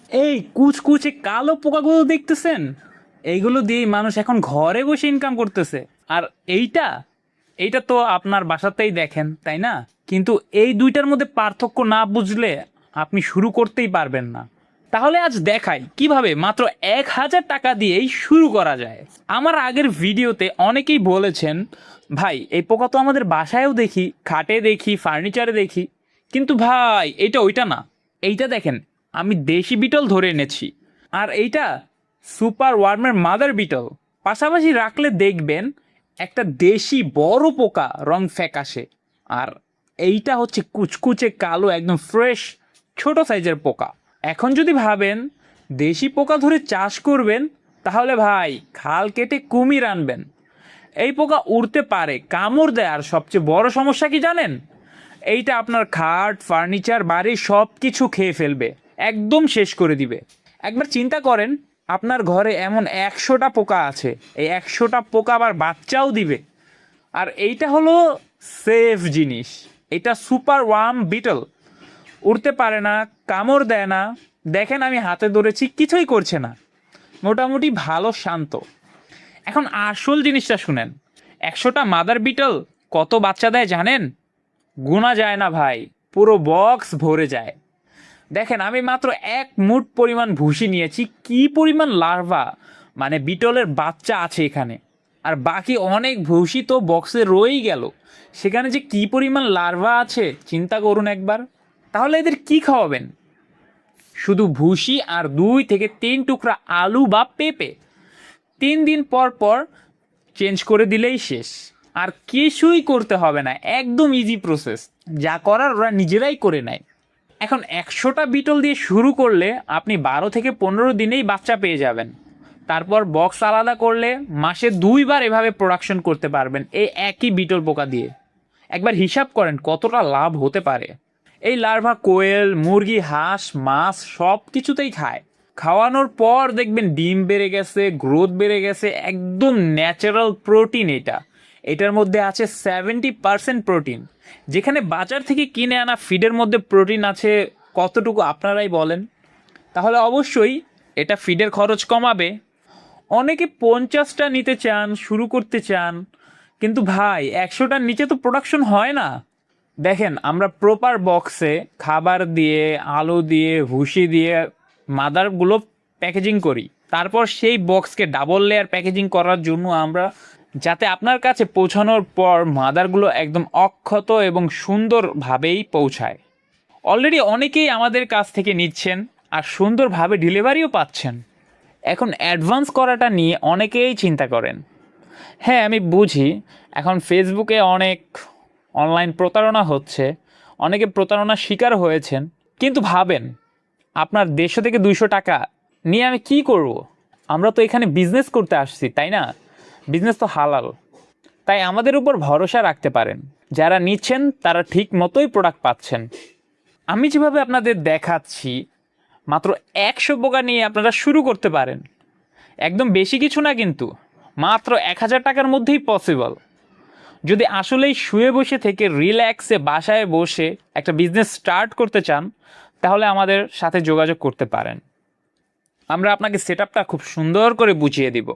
এই কুচকুচে কালো পোকাগুলো দেখতেছেন? এইগুলো দিয়েই মানুষ এখন ঘরে বসে ইনকাম করতেছে। আর এইটা এইটা তো আপনার বাসাতেই দেখেন, তাই না? কিন্তু এই দুইটার মধ্যে পার্থক্য না বুঝলে আপনি শুরু করতেই পারবেন না। তাহলে আজ দেখাই কিভাবে মাত্র ১,০০০ টাকা দিয়েই শুরু করা যায়। আমার আগের ভিডিওতে অনেকেই বলেছেন, ভাই এই পোকা তো আমাদের বাসায়ও দেখি, খাটে দেখি, ফার্নিচারে দেখি, কিন্তু ভাই এটা ওইটা না। এইটা দেখেন, আমি দেশি বিটল ধরে এনেছি, আর এইটা সুপার ওয়ার্মের মাদার বিটল। পাশাপাশি রাখলে দেখবেন একটা দেশি বড় পোকা, রং ফ্যাকাশে। আর এইটা হচ্ছে কুচকুচে কালো, একদম ফ্রেশ ছোট সাইজের পোকা। এখন যদি ভাবেন দেশি পোকা ধরে চাষ করবেন, তাহলে ভাই খাল কেটে কুমির আনবেন। এই পোকা উড়তে পারে, কামড় দেয়, আর সবচেয়ে বড় সমস্যা কি জানেন? এইটা আপনার খাট, ফার্নিচার, বাড়ি সব কিছু খেয়ে ফেলবে, একদম শেষ করে দিবে। একবার চিন্তা করেন, আপনার ঘরে এমন ১০০টা পোকা আছে, এই ১০০টা পোকা আবার বাচ্চাও দিবে। আর এইটা হলো সেফ জিনিস। এটা সুপার ওয়ার্ম বিটল, উড়তে পারে না, কামড় দেয় না। দেখেন আমি হাতে ধরেছি, কিছুই করছে না, মোটামুটি ভালো শান্ত। এখন আসল জিনিসটা শুনেন, ১০০টা মাদার বিটল কত বাচ্চা দেয় জানেন? গোনা যায় না ভাই, পুরো বক্স ভরে যায়। দেখেন আমি মাত্র ১ মুঠ পরিমাণ ভুসি নিয়েছি, কি পরিমাণ লার্ভা, মানে বিটলের বাচ্চা আছে এখানে। আর বাকি অনেক ভুসি তো বক্সে রয়েই গেল, সেখানে যে কি পরিমাণ লার্ভা আছে চিন্তা করুন একবার। তাহলে এদের কি খাওয়াবেন? শুধু ভুসি আর ২ থেকে ৩ টুকরা আলু বা পেঁপে। ৩ দিন পর পর চেঞ্জ করে দিলেই শেষ। আর কিছুই করতে হবে না, একদম ইজি প্রসেস। যা করার ওরা নিজেরাই করে নেয়। এখন ১০০টা বিটল দিয়ে শুরু করলে আপনি ১২ থেকে ১৫ দিনেই বাচ্চা পেয়ে যাবেন। তারপর বক্স আলাদা করলে মাসে ২ বার এভাবে প্রোডাকশন করতে পারবেন এই একই বিটল পোকা দিয়ে। একবার হিসাব করেন কতটা লাভ হতে পারে। এই লার্ভা কোয়েল, মুরগি, হাঁস, মাছ সব কিছুতেই খায়। খাওয়ানোর পর দেখবেন ডিম বেড়ে গেছে, গ্রোথ বেড়ে গেছে, একদম ন্যাচারাল প্রোটিন এটা। এটার মধ্যে আছে 70% প্রোটিন, যেখানে বাজার থেকে কিনে আনা ফিডের মধ্যে প্রোটিন আছে কতটুকু আপনারাই বলেন। তাহলে অবশ্যই এটা ফিডের খরচ কমাবে। অনেকে ৫০টা নিতে চান, শুরু করতে চান, কিন্তু ভাই ১০০টার নিচে তো প্রোডাকশন হয় না। দেখেন আমরা প্রপার বক্সে খাবার দিয়ে, আলো দিয়ে, ভুসি দিয়ে মাদারগুলো প্যাকেজিং করি। তারপর সেই বক্সকে ডাবল লেয়ার প্যাকেজিং করার জন্য আমরা, যাতে আপনার কাছে পৌঁছানোর পর মাদারগুলো একদম অক্ষত এবং সুন্দরভাবেই পৌঁছায়। অলরেডি অনেকেই আমাদের কাছ থেকে নিচ্ছেন আর সুন্দরভাবে ডেলিভারিও পাচ্ছেন। এখন অ্যাডভান্স করাটা নিয়ে অনেকেই চিন্তা করেন। হ্যাঁ আমি বুঝি, এখন ফেসবুকে অনেক অনলাইন প্রতারণা হচ্ছে, অনেকে প্রতারণার শিকার হয়েছেন। কিন্তু ভাবেন, আপনার ১৫০ থেকে ২০০ টাকা নিয়ে আমি কি করব? আমরা তো এখানে বিজনেস করতে আসছি, তাই না? বিজনেস তো হালাল। তাই আমাদের উপর ভরসা রাখতে পারেন। যারা নিচ্ছেন তারা ঠিক মতোই প্রোডাক্ট পাচ্ছেন। আমি যেভাবে আপনাদের দেখাচ্ছি, মাত্র ১০০ পোকা নিয়ে আপনারা শুরু করতে পারেন। একদম বেশি কিছু না, কিন্তু মাত্র ১,০০০ টাকার মধ্যেই পসিবল। যদি আসলেই শুয়ে বসে থেকে রিল্যাক্সে বাসায় বসে একটা বিজনেস স্টার্ট করতে চান, তাহলে আমাদের সাথে যোগাযোগ করতে পারেন। আমরা আপনাকে সেটআপটা খুব সুন্দর করে বুঝিয়ে দিব।